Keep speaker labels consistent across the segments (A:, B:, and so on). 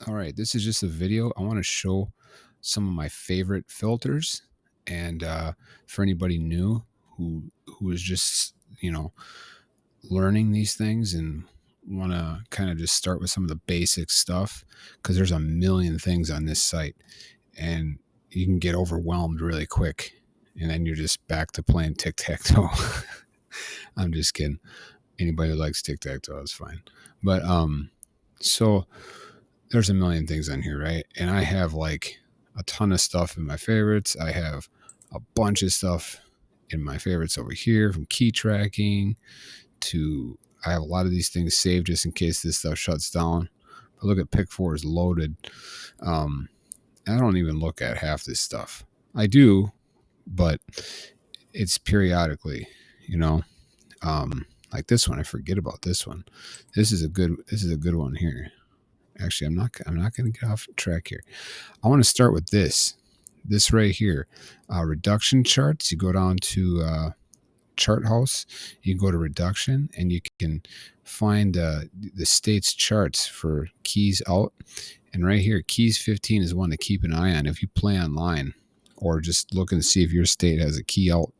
A: All right, this is just a video. I want to show some of my favorite filters, and for anybody new who is just learning these things and want to kind of just start with some of the basic stuff, because there's a million things on this site, and you can get overwhelmed really quick, and then you're just back to playing tic tac toe. I'm just kidding. Anybody who likes tic tac toe is fine, but so there's a million things on here, right? And I have like a ton of stuff in my favorites. I have a bunch of stuff in my favorites over here, from key tracking to, I have a lot of these things saved just in case this stuff shuts down. But look at pick 4 is loaded. I don't even look at half this stuff. I do, but it's periodically, you know. Like this one, I forget about this one. This is a good one here. Actually, I'm not going to get off track here. I want to start with this right here, reduction charts. You go down to chart house, you go to reduction, and you can find the state's charts for keys out. And right here, keys 15 is one to keep an eye on if you play online, or just look and see if your state has a key out,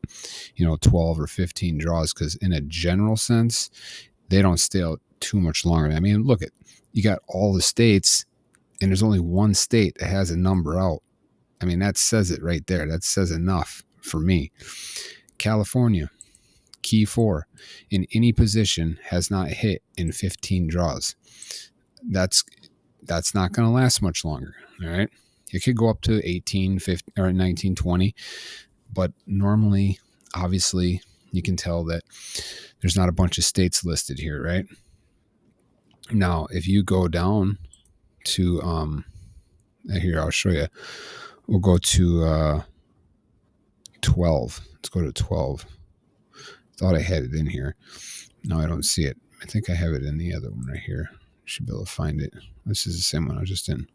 A: 12 or 15 draws, because in a general sense, they don't stay out too much longer. I mean, look at, you got all the states, and there's only one state that has a number out. I mean, that says it right there. That says enough for me. California, key 4, in any position, has not hit in 15 draws. That's not going to last much longer. All right. It could go up to 18, 15, or 19, 20. But normally, obviously, you can tell that there's not a bunch of states listed here, right? Now, if you go down to, here, I'll show you. We'll go to 12. Let's go to 12. Thought I had it in here. No, I don't see it. I think I have it in the other one right here. Should be able to find it. This is the same one I was just in.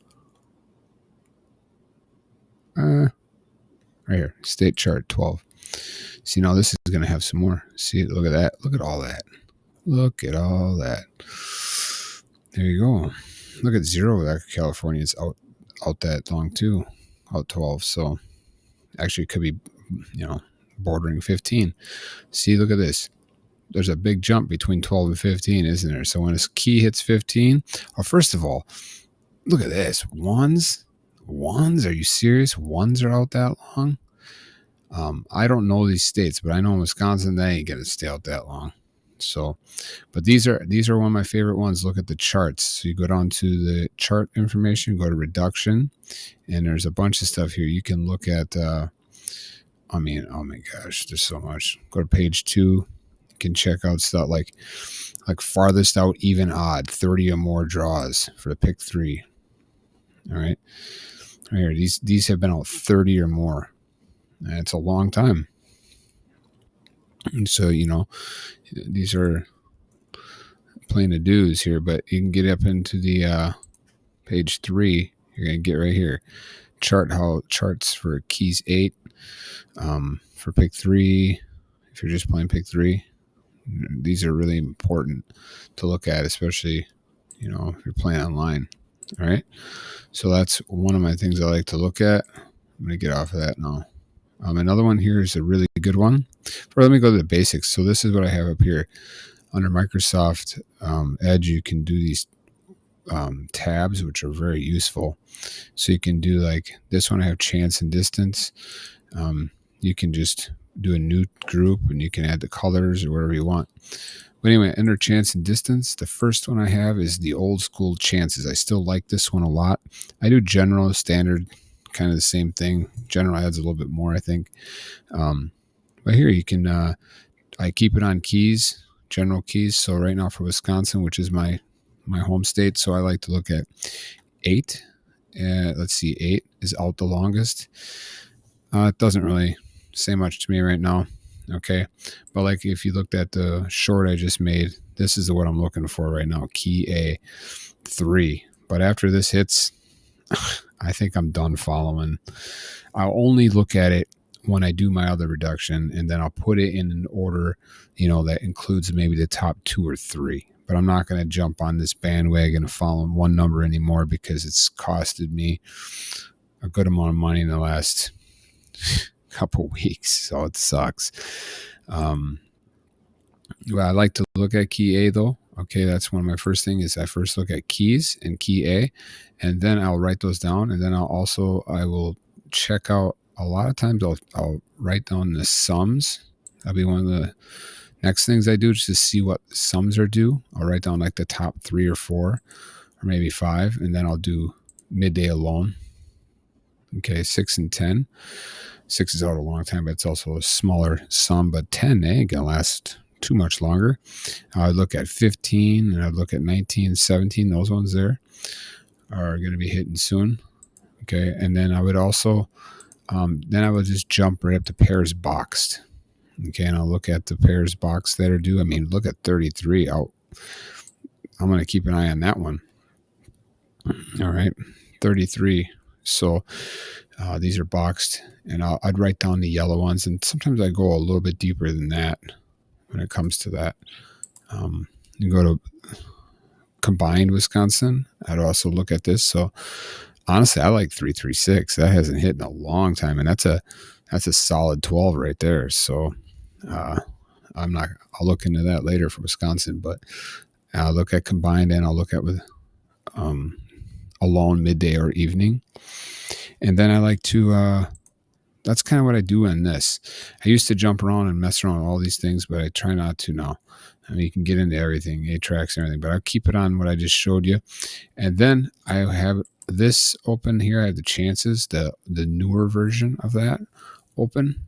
A: Right here, state chart 12. See, now this is going to have some more. See, look at that. Look at all that. Look at all that. There you go. Look at 0. That California is out that long too, out 12. So actually, it could be, bordering 15. See, look at this. There's a big jump between 12 and 15, isn't there? So when a key hits 15, first of all, look at this. Ones? Are you serious? Ones are out that long? I don't know these states, but I know in Wisconsin they ain't gonna stay out that long. So, but these are one of my favorite ones. Look at the charts. So you go down to the chart information, go to reduction, and there's a bunch of stuff here. You can look at, oh my gosh, there's so much. Go to page 2. You can check out stuff like farthest out, even odd, 30 or more draws for the pick 3. All right. Right here, these have been out 30 or more. And it's a long time. And so, these are playing the dues here, but you can get up into the page 3. You're going to get right here. Charts for keys 8, for pick 3. If you're just playing pick 3, these are really important to look at, especially, if you're playing online. All right. So that's one of my things I like to look at. I'm going to get off of that now. Another one here is a really good one. Let me go to the basics. So this is what I have up here. Under Microsoft Edge, you can do these tabs, which are very useful. So you can do like this one. I have chance and distance. You can just do a new group, and you can add the colors or whatever you want. But anyway, under chance and distance, the first one I have is the old school chances. I still like this one a lot. I do general, standard, kind of the same thing. General adds a little bit more, I think. But here you can, I keep it on keys, general keys. So right now for Wisconsin, which is my home state, so I like to look at 8. Let's see, 8 is out the longest. It doesn't really say much to me right now. Okay. But like if you looked at the short I just made, this is what I'm looking for right now. Key A 3. But after this hits, I think I'm done following. I'll only look at it when I do my other reduction, and then I'll put it in an order, that includes maybe the top 2 or 3. but I'm not going to jump on this bandwagon of following one number anymore because it's costed me a good amount of money in the last couple weeks. So it sucks. Well, I like to look at key A though. Okay, that's one of my first things is I first look at keys and key A, and then I'll write those down, and then I will check out. A lot of times I'll write down the sums. That'll be one of the next things I do just to see what sums are due. I'll write down like the top 3 or 4, or maybe 5, and then I'll do midday alone. Okay, 6 and 10. 6 is out a long time, but it's also a smaller sum. But 10 ain't gonna last too much longer. I look at 15 and I look at 19, 17. Those ones there are going to be hitting soon. Okay. And then I would also, then I would just jump right up to pairs boxed. Okay. And I'll look at the pairs boxed that are due. I mean, look at 33. I'm going to keep an eye on that one. All right. 33. So these are boxed, and I'd write down the yellow ones. And sometimes I go a little bit deeper than that. When it comes to that, you go to combined Wisconsin. I'd also look at this. So honestly, I like 336. That hasn't hit in a long time, and that's a solid 12 right there. So I'll look into that later for Wisconsin, but I'll look at combined, and I'll look at with alone, midday, or evening, and then I like to. That's kind of what I do on this. I used to jump around and mess around with all these things, but I try not to now. I mean, you can get into everything, 8 tracks and everything, but I'll keep it on what I just showed you. And then I have this open here. I have the chances, the newer version of that open,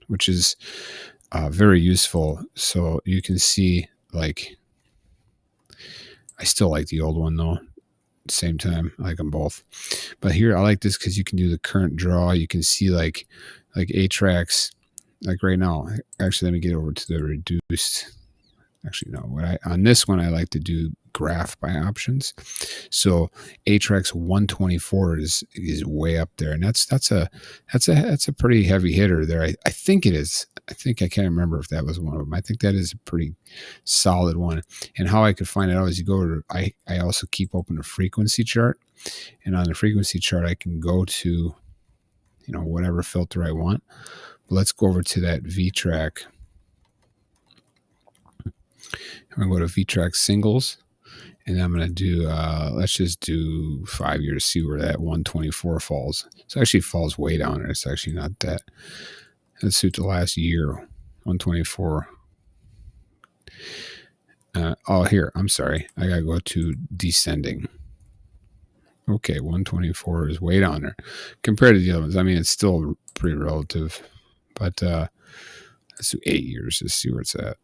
A: which is very useful. So you can see, like, I still like the old one though. Same time, I like them both, but here I like this because you can do the current draw. You can see like 8 tracks, like right now. Actually, let me get over to the reduced. Actually, no. On this one I like to do graph by options. So 8 tracks 124 is way up there, and that's a pretty heavy hitter there. I think it is. I can't remember if that was one of them. I think that is a pretty solid one. And how I could find it out is you go to, I also keep open a frequency chart, and on the frequency chart I can go to, whatever filter I want. But let's go over to that V track. I'm going to go to V track singles, and I'm going to do, let's just do 5 years to see where that 124 falls. So it actually falls way down there. It's actually not that. Let's suit the last year, 124. Here, I'm sorry. I got to go to descending. Okay, 124 is way down there compared to the other ones. I mean, it's still pretty relative, but let's do 8 years to see where it's at.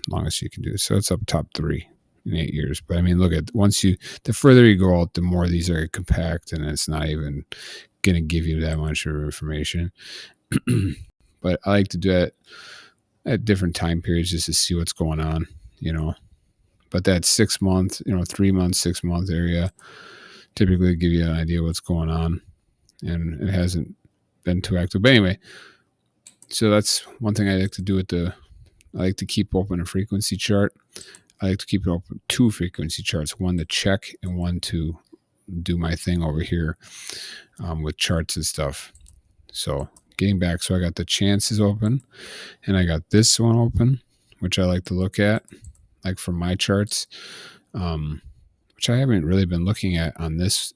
A: Longest you can do. So it's up top 3 in 8 years. But I mean, look at, the further you go out, the more these are compact, and it's not even going to give you that much of information. But I like to do it at different time periods just to see what's going on, But that 6 month, 3 month, 6 month area typically give you an idea what's going on, and it hasn't been too active. But anyway, so that's one thing I like to do I like to keep open a frequency chart. I like to keep it open 2 frequency charts, one to check and one to do my thing over here with charts and stuff. So getting back, so I got the chances open, and I got this one open, which I like to look at, like for my charts, which I haven't really been looking at on this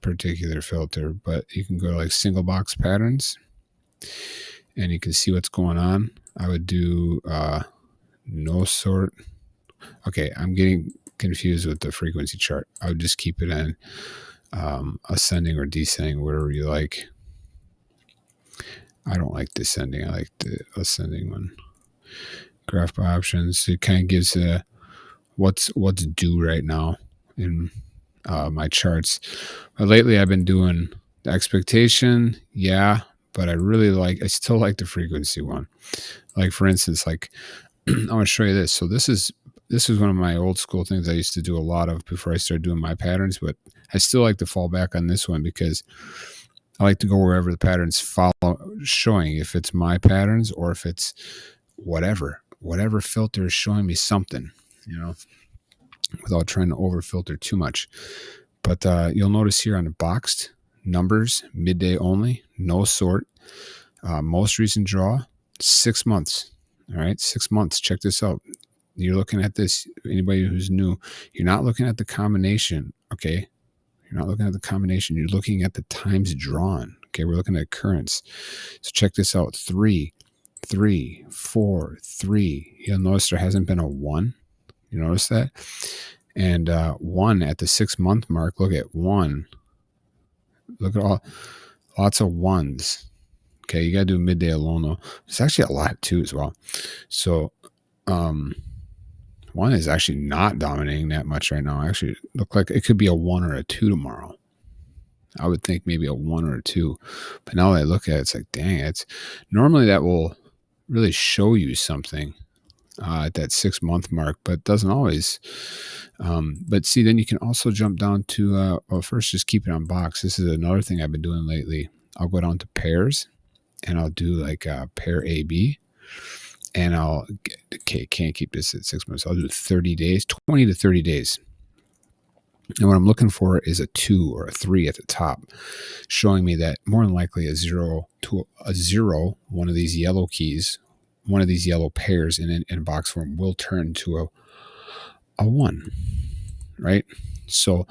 A: particular filter, but you can go to like single box patterns, and you can see what's going on. I would do no sort. Okay, I'm getting confused with the frequency chart. I would just keep it in ascending or descending, whatever you like. I don't like descending. I like the ascending one. Graph by options. It kind of gives what's due right now in my charts. But lately I've been doing the expectation, but I still like the frequency one. Like for instance, like I want to show you this. So this is one of my old school things I used to do a lot of before I started doing my patterns, but I still like to fall back on this one because I like to go wherever the patterns follow showing, if it's my patterns or if it's whatever. whatever filter is showing me something, without trying to over filter too much. But you'll notice here on the boxed numbers, midday only, no sort, most recent draw, 6 months. All right, 6 months. Check this out. You're looking at this. Anybody who's new, you're not looking at the combination. Okay, you're not looking at the combination. You're looking at the times drawn. Okay, we're looking at currents. So check this out. 3, 3, 4, 3. You'll notice there hasn't been a 1. You notice that? And 1 at the 6 month mark. Look at 1. Look at lots of 1s. Okay, you got to do midday alone though. There's actually a lot too as well. So 1 is actually not dominating that much right now. Actually, look like it could be a 1 or a 2 tomorrow. I would think maybe a 1 or a 2. But now that I look at it, it's like, dang, it's normally that will really show you something at that 6 month mark, but doesn't always. But see, then you can also jump down to, well, first just keep it on box. This is another thing I've been doing lately. I'll go down to pairs and I'll do like pair AB. And can't keep this at 6 months. I'll do 30 days, 20 to 30 days. And what I'm looking for is a 2 or a 3 at the top, showing me that more than likely a 0 to a 0, one of these yellow keys, one of these yellow pairs in box form will turn to a 1, right? So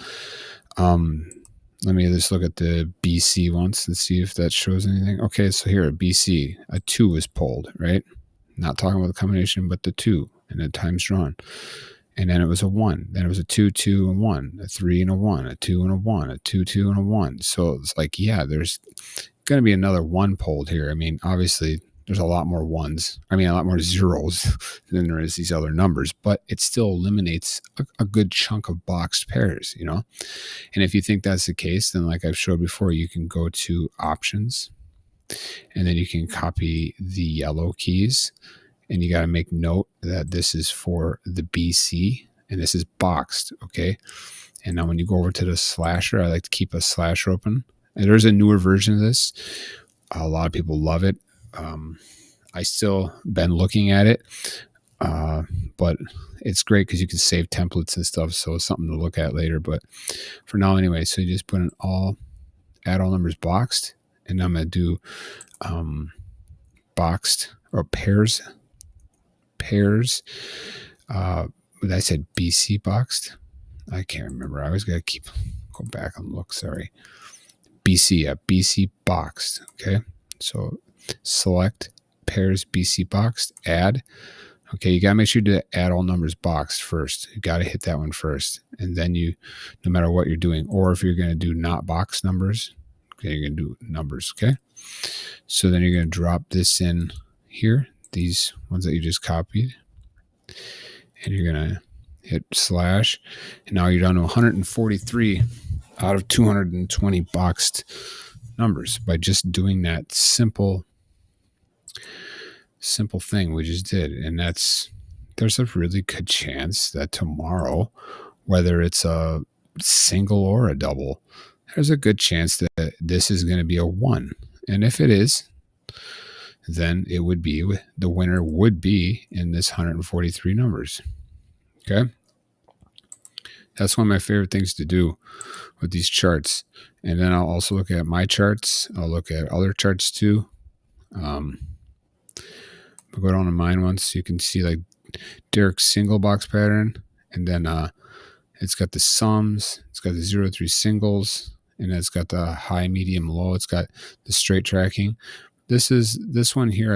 A: let me just look at the BC once and see if that shows anything. Okay, so here at BC, a 2 is pulled, right? Not talking about the combination, but the 2 and then times drawn. And then it was a 1. Then it was a 2, 2, and 1, a 3 and a 1, a 2 and a 1, a 2, 2, and a 1. So it's like, yeah, there's going to be another 1 pulled here. I mean, obviously, there's a lot more 1s. I mean, a lot more 0s than there is these other numbers, but it still eliminates a good chunk of boxed pairs, And if you think that's the case, then like I've showed before, you can go to options, and then you can copy the yellow keys. And you got to make note that this is for the BC and this is boxed. Okay. And now when you go over to the slasher, I like to keep a slasher open. And there's a newer version of this. A lot of people love it. I still been looking at it. But it's great because you can save templates and stuff. So it's something to look at later. But for now, anyway, so you just put in add all numbers boxed. And I'm going to do boxed or pairs. I said BC boxed. I can't remember. I always got to go back and look. Sorry. BC boxed. Okay. So select pairs BC boxed, add. Okay. You got to make sure to add all numbers boxed first. You got to hit that one first. And then no matter what you're doing, or if you're going to do not box numbers, okay, you're going to do numbers. Okay. So then you're going to drop this in here. These ones that you just copied, and you're going to hit slash, and now you're down to 143 out of 220 boxed numbers by just doing that simple thing we just did. And there's a really good chance that tomorrow, whether it's a single or a double, there's a good chance that this is going to be a 1. And if it is, then it would be, the winner would be in this 143 numbers. Okay. That's one of my favorite things to do with these charts. And then I'll also look at my charts. I'll look at other charts too. I'll go down to mine once so you can see like Derek's single box pattern. And then it's got the sums. It's got the 0, 3 singles. And it's got the high, medium, low. It's got the straight tracking. This one here,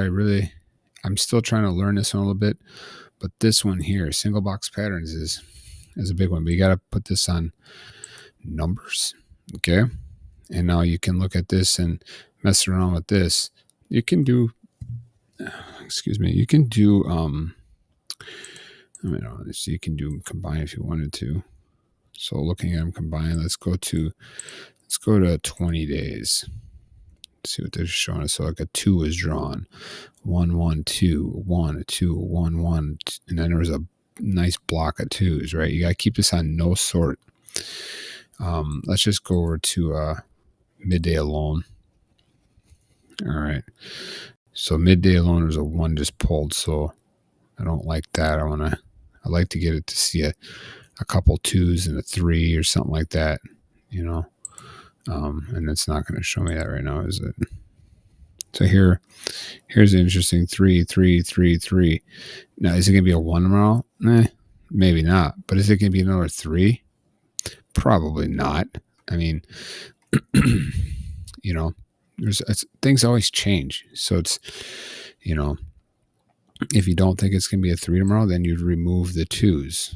A: I'm still trying to learn this one a little bit, but this one here, single box patterns is a big one, but you got to put this on numbers. Okay. And now you can look at this and mess around with this. You can do, you can do, you can do them combined if you wanted to. So looking at them combined, let's go to 20 days. See what they're showing us. So like a 2 is drawn, 1, 1, 2, 1, 2, 1, 1, and then there was a nice block of 2s, right? You got to keep this on no sort. Let's just go over to midday alone. All right. So midday alone is a 1 just pulled. So I don't like that. I like to get it to see a couple 2s and a 3 or something like that, you know. And it's not going to show me that right now, is it? So here's an interesting 3, 3, 3, 3. Now, is it going to be a 1 tomorrow? Maybe not. But is it going to be another 3? Probably not. I mean, you know, things always change. So it's, you know, if you don't think it's going to be a 3 tomorrow, then you'd remove the 2s.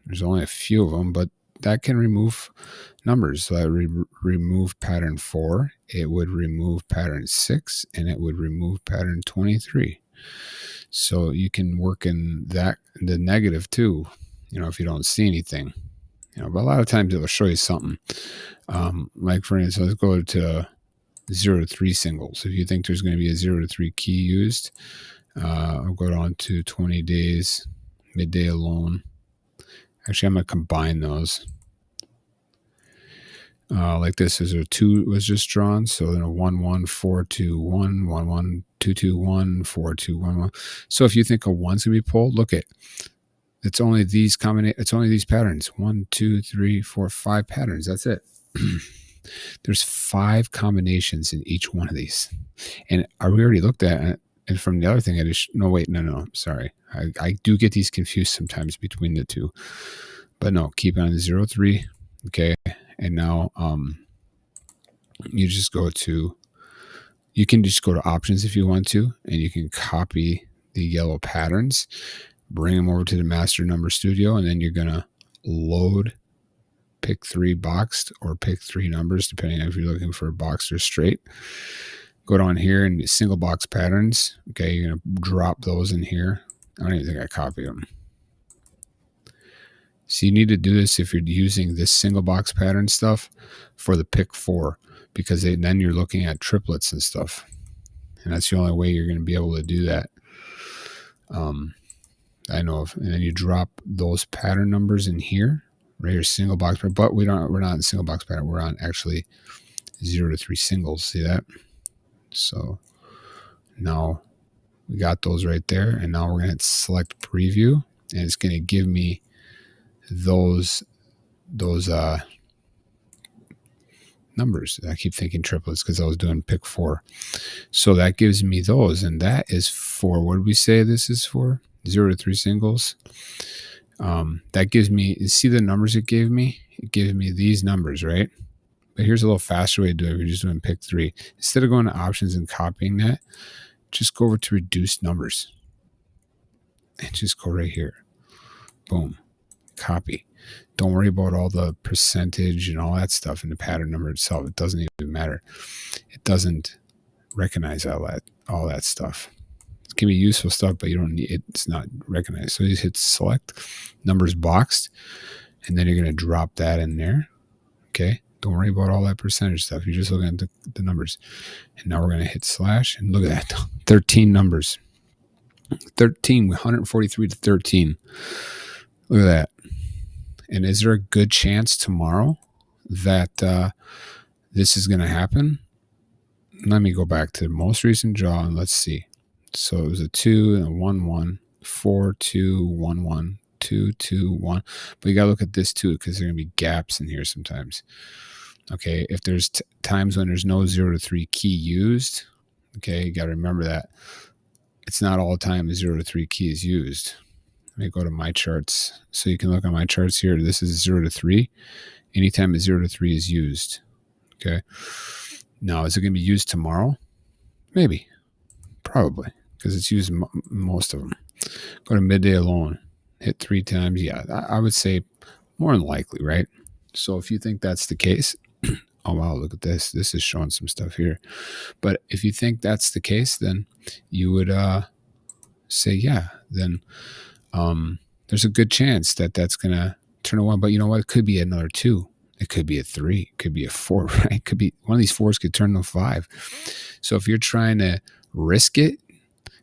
A: There's only a few of them, but that can remove numbers. So I remove pattern 4. It would remove pattern 6, and it would remove pattern 23. So you can work in the negative too, you know, if you don't see anything, you know. But a lot of times it will show you something. Like for instance, let's go to 0 to 3 singles. If you think there's going to be a 0 to 3 key used, I'll go down to 20 days, midday alone. Actually, I'm going to combine those. Like this is a 2 was just drawn. So then a 1, 1, 4, 2, 1, 1, 1, 2, 2, 1, 4, 2, 1, 1. So if you think a 1's going to be pulled, look at it's only these it's only these patterns. 1, 2, 3, 4, 5 patterns. That's it. There's 5 combinations in each one of these. And we already looked at it. And from the other thing, no, sorry. I do get these confused sometimes between the two. But no, keep it on 0, 3. Okay. And now you can just go to options if you want to, and you can copy the yellow patterns, bring them over to the master number studio, and then you're going to load pick 3 boxed or pick 3 numbers, depending on if you're looking for boxed or straight. Go down here and single box patterns. Okay, you're going to drop those in here. I don't even think I copied them. So you need to do this if you're using this single box pattern stuff for the pick 4, because then you're looking at triplets and stuff. And that's the only way you're going to be able to do that. I know of. And then you drop those pattern numbers in here, right here, single box, but we're not in single box pattern. We're on actually 0 to 3 singles. See that? So now we got those right there. And now we're going to select preview, and it's going to give me those numbers. I keep thinking triplets because I was doing pick 4. So that gives me those, and that is for, what did we say this is for? 0 to 3 singles. That gives me, you see the numbers it gave me? It gives me these numbers, right? But here's a little faster way to do it if you're just doing pick 3. Instead of going to options and copying that, just go over to reduce numbers. And just go right here. Boom. Copy. Don't worry about all the percentage and all that stuff in the pattern number itself. It doesn't even matter. It doesn't recognize all that stuff. It can be useful stuff, but you don't need it. It's not recognized. So you hit select, numbers boxed, and then you're going to drop that in there. Okay. Don't worry about all that percentage stuff. You're just looking at the numbers. And now we're going to hit slash, and look at that. 13 numbers. 143 to 13. Look at that. And is there a good chance tomorrow that this is going to happen? Let me go back to the most recent draw and let's see. So it was a 2 and a 1, 1, 4, 2, 1, 1, 2, 2, 1. But you got to look at this too, because there are going to be gaps in here sometimes. Okay, if there's times when there's no 0 to 3 key used, okay, you got to remember that. It's not all the time a 0 to 3 key is used. Let me go to my charts. So you can look at my charts here. This is 0 to 3. Anytime a 0 to 3 is used. Okay. Now, is it going to be used tomorrow? Maybe. Probably. Because it's used most of them. Go to midday alone. Hit 3 times. Yeah, I would say more than likely, right? So if you think that's the case, oh, wow, look at this. This is showing some stuff here. But if you think that's the case, then you would say, yeah, then there's a good chance that that's going to turn a 1. But you know what? It could be another 2. It could be a 3. It could be a 4, right? It could be one of these 4s could turn to 5. So if you're trying to risk it,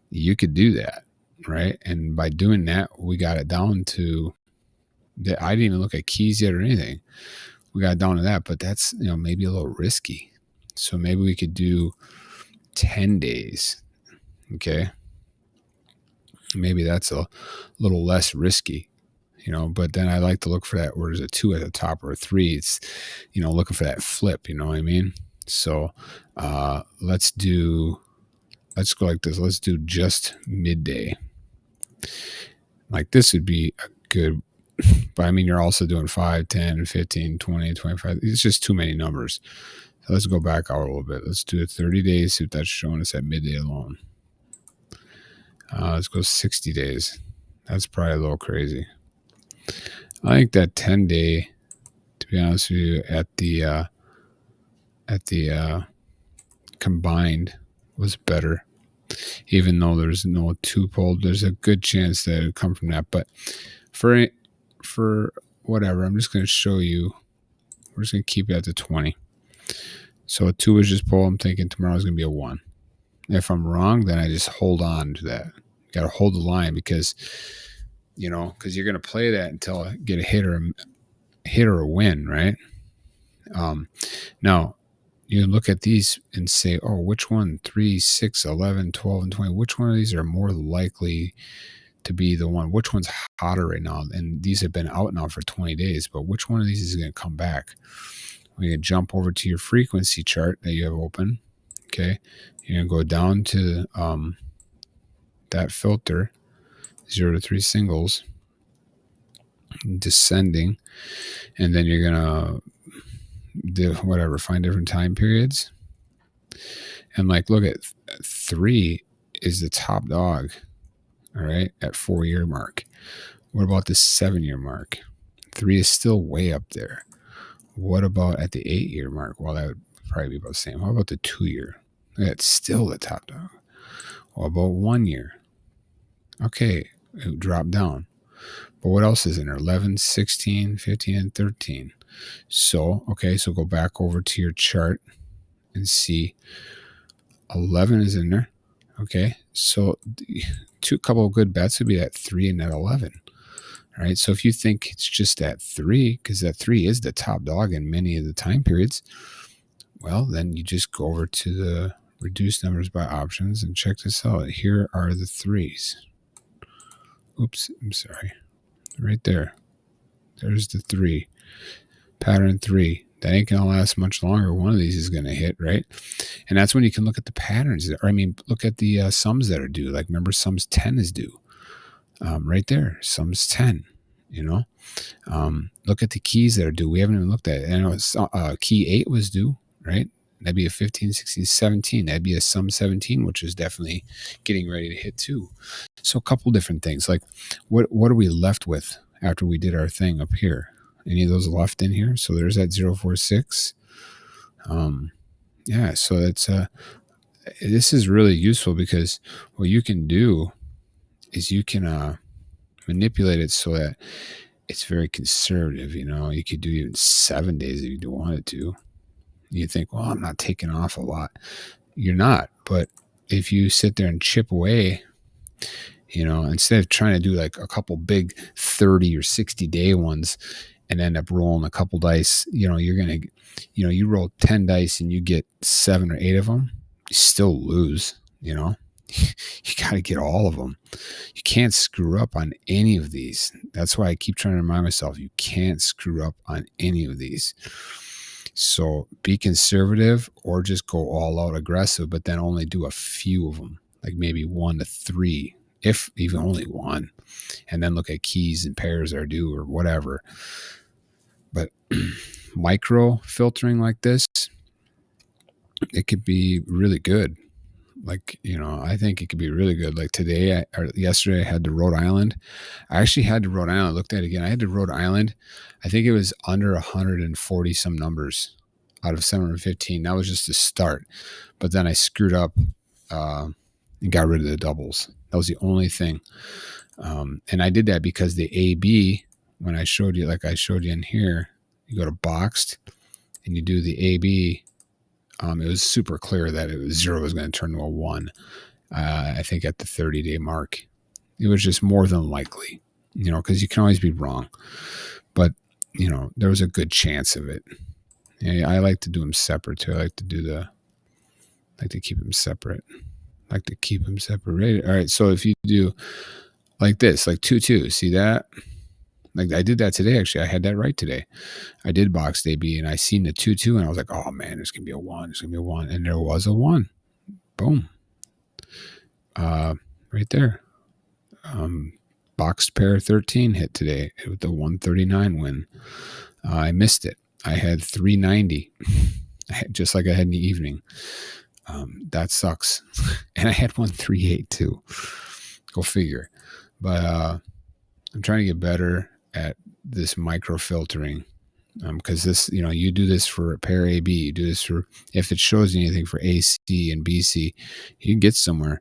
A: you could do that, right? And by doing that, we got it down to that. I didn't even look at keys yet or anything. We got it down to that, but that's, maybe a little risky. So maybe we could do 10 days. Okay. Maybe that's a little less risky, but then I like to look for that where there's a 2 at the top or a 3. It's, looking for that flip, you know what I mean? So let's go like this. Let's do just midday. Like this would be a good, but I mean, you're also doing 5, 10, 15, 20, 25. It's just too many numbers. So let's go back out a little bit. Let's do it 30 days, see if that's showing us at midday alone. Let's go 60 days. That's probably a little crazy. I think that 10-day, to be honest with you, at the combined was better. Even though there's no 2-pole, there's a good chance that it would come from that. But for whatever, I'm just going to show you. We're just going to keep it at the 20. So a 2 was just pull. I'm thinking tomorrow's going to be a 1. If I'm wrong, then I just hold on to that. Got to hold the line because you're going to play that until I get a hit or a win, right? Now you look at these and say, oh, which one, 3, 6, 11, 12, and 20, which one of these are more likely to be the one? Which one's hotter right now? And these have been out now for 20 days, but which one of these is going to come back? We're going to jump over to your frequency chart that you have open. Okay. You're going to go down to that filter, 0 to 3 singles, descending, and then you're going to find different time periods. And like, look at 3 is the top dog, all right, at 4-year mark. What about the 7-year mark? 3 is still way up there. What about at the 8-year mark? Well, that would probably be about the same. How about the 2-year? That's still the top dog. What about 1 year? Okay, it dropped down. But what else is in there? 11, 16, 15, and 13. So go back over to your chart and see 11 is in there. Okay, so couple of good bets would be at 3 and at 11. All right, so if you think it's just at 3, because that 3 is the top dog in many of the time periods, well, then you just go over to the reduce numbers by options and check this out. Here are the 3s. Oops, I'm sorry. Right there. There's the 3. Pattern 3. That ain't going to last much longer. One of these is going to hit, right? And that's when you can look at the patterns. Look at the sums that are due. Like, remember, sums 10 is due. Right there. Sums 10, Look at the keys that are due. We haven't even looked at it. I know key 8 was due, right? That'd be a 15, 16, 17. That'd be a sum 17, which is definitely getting ready to hit too. So a couple different things. Like, what are we left with after we did our thing up here? Any of those left in here? So there's that 046. Yeah, so it's this is really useful because what you can do is you can manipulate it so that it's very conservative. You could do even 7 days if you wanted to. You think, well, I'm not taking off a lot. You're not. But if you sit there and chip away, instead of trying to do like a couple big 30 or 60 day ones and end up rolling a couple dice, you're going to, you roll 10 dice and you get 7 or 8 of them, you still lose, you got to get all of them. You can't screw up on any of these. That's why I keep trying to remind myself, you can't screw up on any of these. So be conservative or just go all out aggressive, but then only do a few of them, like maybe 1 to 3, if even only 1, and then look at keys and pairs are due or whatever. But micro filtering like this, it could be really good. Like, I think it could be really good. Like yesterday I had to Rhode Island. I actually had to Rhode Island. I looked at it again. I had to Rhode Island. I think it was under 140 some numbers out of 715. That was just a start. But then I screwed up and got rid of the doubles. That was the only thing. And I did that because the AB, when I showed you, like I showed you in here, you go to boxed and you do the AB. It was super clear that it was 0 was going to turn to a 1. I think at the 30-day mark, it was just more than likely, because you can always be wrong. But, there was a good chance of it. Yeah, I like to do them separate too. I like to keep them separate. like to keep them separated. All right, so if you do like this, like 2-2, see that? Like I did that today. Actually, I had that right today. I did box day B, and I seen the 2-2, and I was like, oh man, there's gonna be a 1. There's gonna be a 1, and there was a 1. Boom. Right there. Boxed pair 13 hit today with the 139 win. I missed it. I had 390, just like I had in the evening. That sucks. And I had 138 too. Go figure. But I'm trying to get better at this micro filtering. Because this, you do this for a pair AB, you do this for, if it shows you anything for AC and BC, you can get somewhere.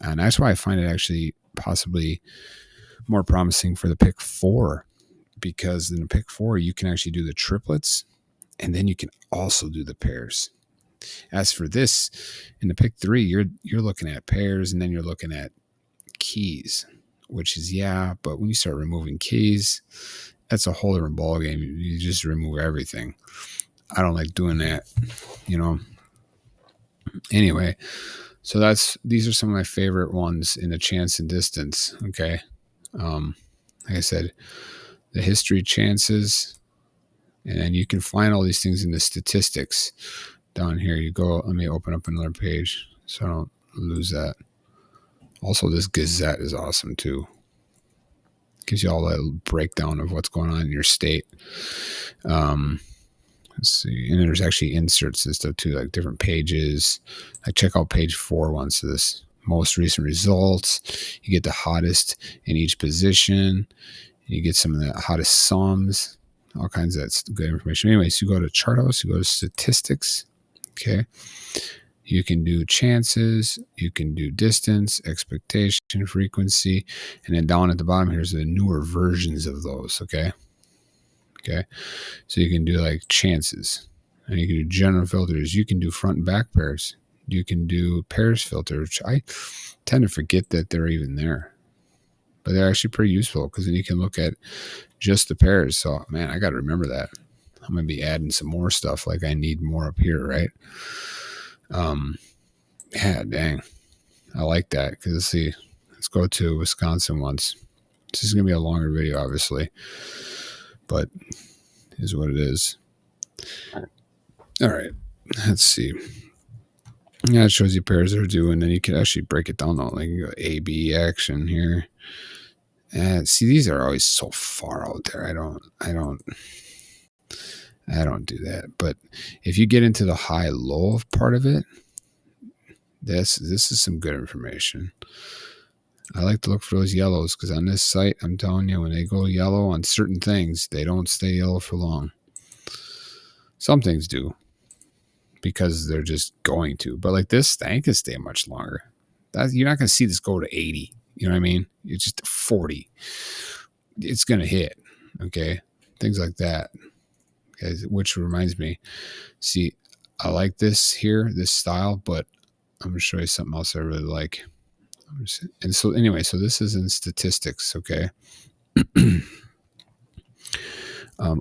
A: And that's why I find it actually possibly more promising for the pick 4, because in the pick 4, you can actually do the triplets, and then you can also do the pairs. As for this, in the pick 3, you're looking at pairs, and then you're looking at keys, which is, but when you start removing keys, that's a whole different ballgame. You just remove everything. I don't like doing that, Anyway, so these are some of my favorite ones in the chance and distance. Okay. Like I said, the history chances, and then you can find all these things in the statistics down here. You go, let me open up another page so I don't lose that. Also, this Gazette is awesome too. Gives you all that breakdown of what's going on in your state. Let's see. And there's actually inserts and stuff too, like different pages. I check out page 4 once of this. Most recent results. You get the hottest in each position. You get some of the hottest sums. All kinds of that good information. Anyways, you go to chart house, you go to statistics. Okay. You can do chances, you can do distance, expectation, frequency, and then down at the bottom here's the newer versions of those. Okay. So you can do like chances, and you can do general filters. You can do front and back pairs. You can do pairs filter, which I tend to forget that they're even there, but they're actually pretty useful because then you can look at just the pairs. So man, I got to remember that. I'm going to be adding some more stuff. Like I need more up here, right? Yeah, dang. I like that because let's go to Wisconsin once. This is going to be a longer video, obviously, but it is what it is. All right. Let's see. Yeah, it shows you pairs are due, and then you can actually break it down though. Like you go A-B action here. And see, these are always so far out there. I don't do that. But if you get into the high-low part of it, this is some good information. I like to look for those yellows because on this site, I'm telling you, when they go yellow on certain things, they don't stay yellow for long. Some things do because they're just going to. But like this, that can stay much longer. You're not going to see this go to 80. You know what I mean? It's just 40. It's going to hit. Okay. Things like that. Which reminds me, see, I like this here, this style, but I'm going to show you something else I really like. And so anyway, so this is in statistics. Okay.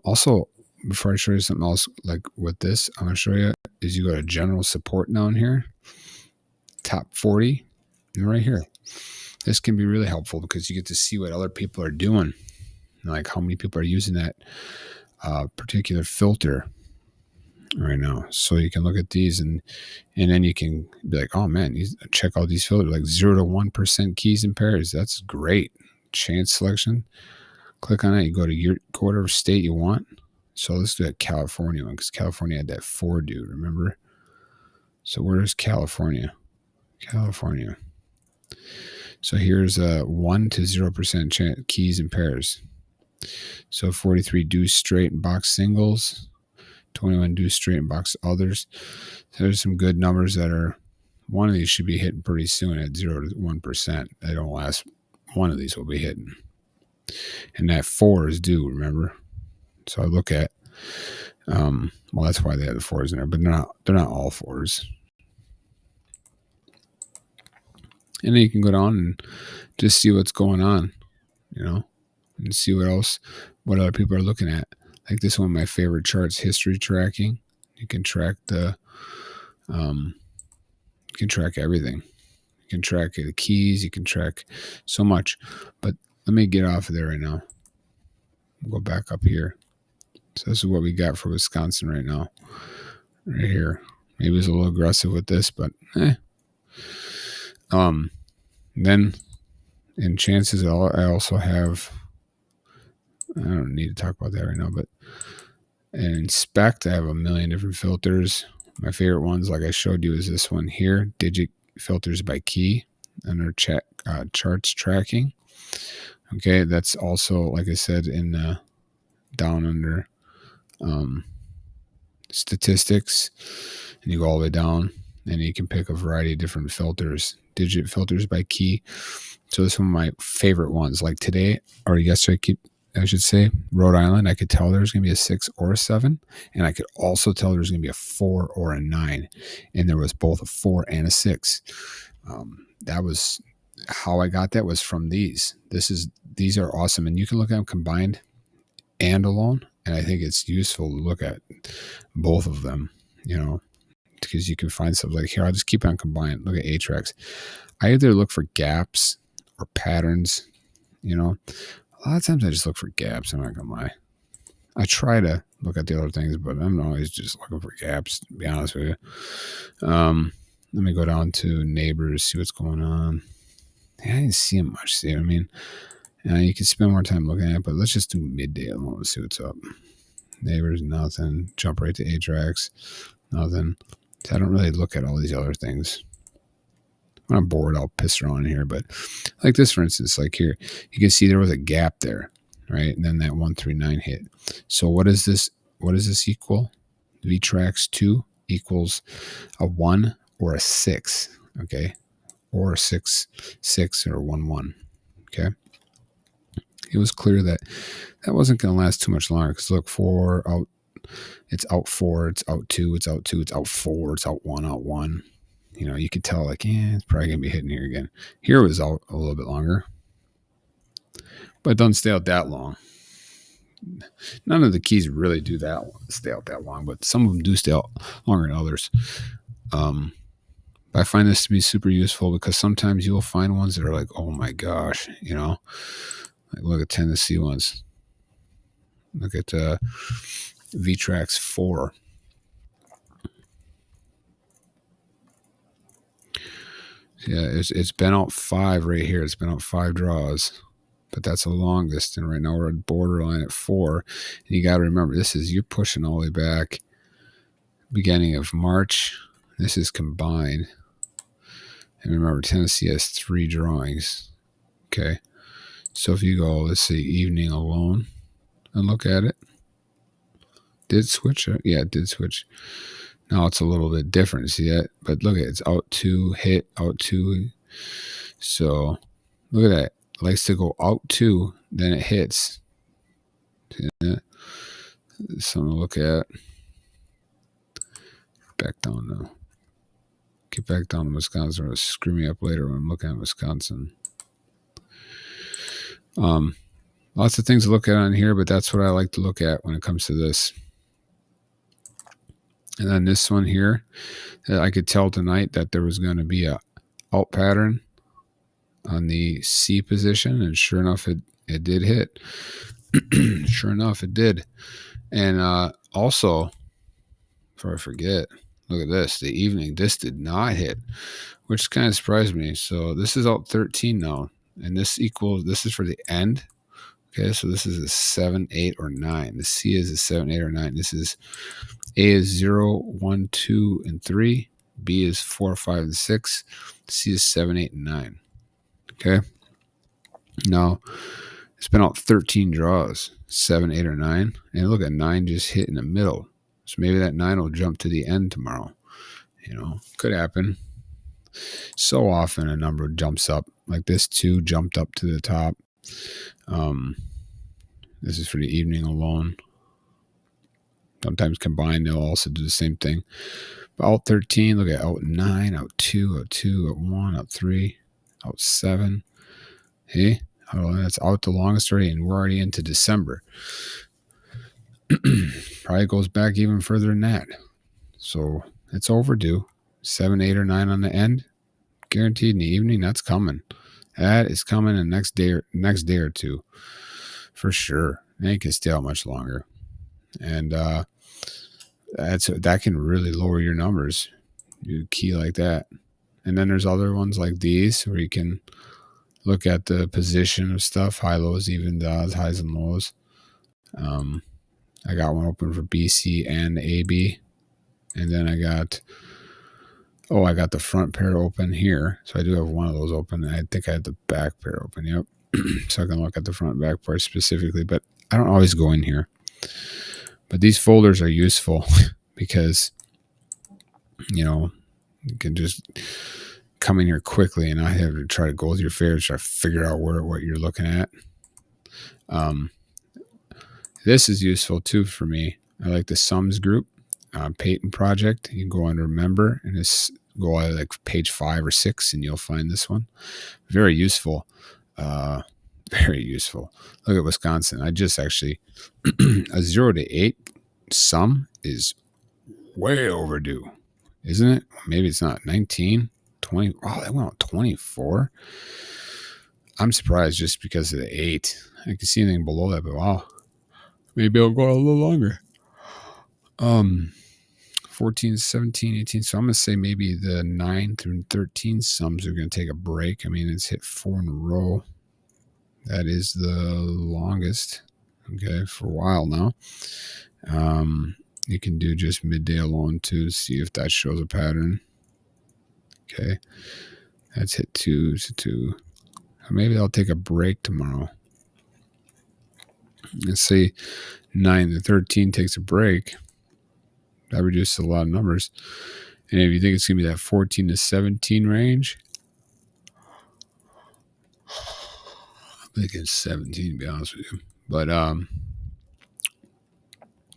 A: Also, before I show you something else, like with this, I'm going to show you is you go to general support down here, top 40, and right here. This can be really helpful because you get to see what other people are doing, like how many people are using that particular filter right now. So you can look at these and then you can be like, oh man, check out these filters, like 0 to 1% keys and pairs. That's great. Chance selection. Click on it. You go to whatever state you want. So let's do a California one because California had that 4 due, remember? So where's California? California. So here's 1 to 0% keys and pairs. So 43 deuce straight and box singles, 21 deuce straight and box others. So there's some good numbers that are, one of these should be hitting pretty soon at 0 to 1%. They don't last. One of these will be hitting. And that 4 is due, remember? So I look at, well, that's why they have the 4s in there, but they're not all 4s. And then you can go down and just see what's going on, and see what other people are looking at. Like this one of my favorite charts, history tracking. You can track you can track everything. You can track the keys. You can track so much. But let me get off of there right now. We'll go back up here. So this is what we got for Wisconsin right now. Right here. Maybe it's a little aggressive with this, but then in chances, I also have, I don't need to talk about that right now, but in inspect, I have a million different filters. My favorite ones, like I showed you, is this one here, digit filters by key under charts tracking. Okay, that's also, like I said, in down under statistics, and you go all the way down, and you can pick a variety of different filters, digit filters by key. So this is one of my favorite ones. Like today, or yesterday, I should say, Rhode Island, I could tell there's going to be a 6 or a 7, and I could also tell there's going to be a 4 or a 9, and there was both a 4 and a 6. That was how I got that, was from these. These are awesome, and you can look at them combined and alone, and I think it's useful to look at both of them, because you can find stuff like here. I'll just keep on combined. Look at A-Tracks. I either look for gaps or patterns. A lot of times I just look for gaps. I'm not gonna lie. I try to look at the other things, but I'm always just looking for gaps, to be honest with you. Let me go down to neighbors, see what's going on. Yeah, I didn't see them much. See what I mean? You can spend more time looking at it, but let's just do midday alone. Let's see what's up. Neighbors, nothing. Jump right to A-Tracks, nothing. So I don't really look at all these other things. When I'm bored, I'll piss around in here. But like this, for instance, like here, you can see there was a gap there, right? And then that 139 hit. So what is this? What does this equal? V-Tracks 2 equals a 1 or a 6, okay? Or a 6, 6 or 1, 1, okay? It was clear that wasn't going to last too much longer because look, 4 out, it's out 4, it's out 2, it's out 2, it's out 4, it's out 1, out 1. You could tell like, it's probably going to be hitting here again. Here it was out a little bit longer, but it doesn't stay out that long. None of the keys really do stay out that long, but some of them do stay out longer than others. I find this to be super useful because sometimes you'll find ones that are like, oh my gosh, like look at Tennessee ones. Look at V-Tracks 4. Yeah, it's been out 5 right here. It's been out 5 draws, but that's the longest. And right now we're at borderline at 4. And you got to remember, you're pushing all the way back beginning of March. This is combined. And remember, Tennessee has 3 drawings. Okay. So if you go, let's see, evening alone and look at it. Did it switch? Yeah, it did switch. Now it's a little bit different. See that? But look at it. It's out 2, hit, out 2. So look at that. It likes to go out 2, then it hits. See that? Something to look at. Back down now. Get back down to Wisconsin. It'll screw me up later when I'm looking at Wisconsin. Lots of things to look at on here, but that's what I like to look at when it comes to this. And then this one here, I could tell tonight that there was going to be a out pattern on the C position, and sure enough, it did hit. Sure enough, it did. And also, before I forget, look at this. The evening, this did not hit, which kind of surprised me. So this is out 13 now, and this is for the end. Okay, so this is a 7, 8, or 9. The C is a 7, 8, or 9. This is A is 0, 1, 2, and 3. B is 4, 5, and 6. C is 7, 8, and 9. Okay. Now, it's been out 13 draws, 7, 8, or 9. And look at 9 just hit in the middle. So maybe that 9 will jump to the end tomorrow. Could happen. So often a number jumps up. Like this 2 jumped up to the top. This is for the evening alone. Sometimes combined, they'll also do the same thing. But out 13, look at out 9, out 2, out 2, out 1, out 3, out 7. Hey, that's out the longest already, and we're already into December. Probably goes back even further than that. So it's overdue. 7, 8, or 9 on the end. guaranteed in the evening. That's coming. That is coming in the next day or two, for sure. And it can stay out much longer, and that can really lower your numbers. You key like that, and then there's other ones like these where you can look at the position of stuff, high, lows, even odds, highs and lows. I got one open for BC and AB, and then I got the front pair open here. So I do have one of those open. I think I had the back pair open. Yep. So I can look at the front and back pair specifically, but I don't always go in here. But these folders are useful because, you can just come in here quickly and not have to try to go with your favorites, try to figure out what you're looking at. This is useful too for me. I like the sums group. Peyton project. You can go under member and just go on like page 5 or 6 and you'll find this one. Very useful. Very useful. Look at Wisconsin. I just actually a 0 to 8 sum is way overdue, isn't it? Maybe it's not. 19, 20. Wow, they went out 24. I'm surprised just because of the 8. I can see anything below that, but wow. Maybe I'll go a little longer. 14, 17, 18. So I'm going to say maybe the 9 through 13 sums are going to take a break. I mean, it's hit 4 in a row. That is the longest, okay, for a while now. You can do just midday alone to see if that shows a pattern. Okay, that's hit 2 to 2. Maybe I'll take a break tomorrow. Let's say 9 to 13 takes a break. That reduces a lot of numbers. And if you think it's going to be that 14 to 17 range, I'm thinking 17 to be honest with you. But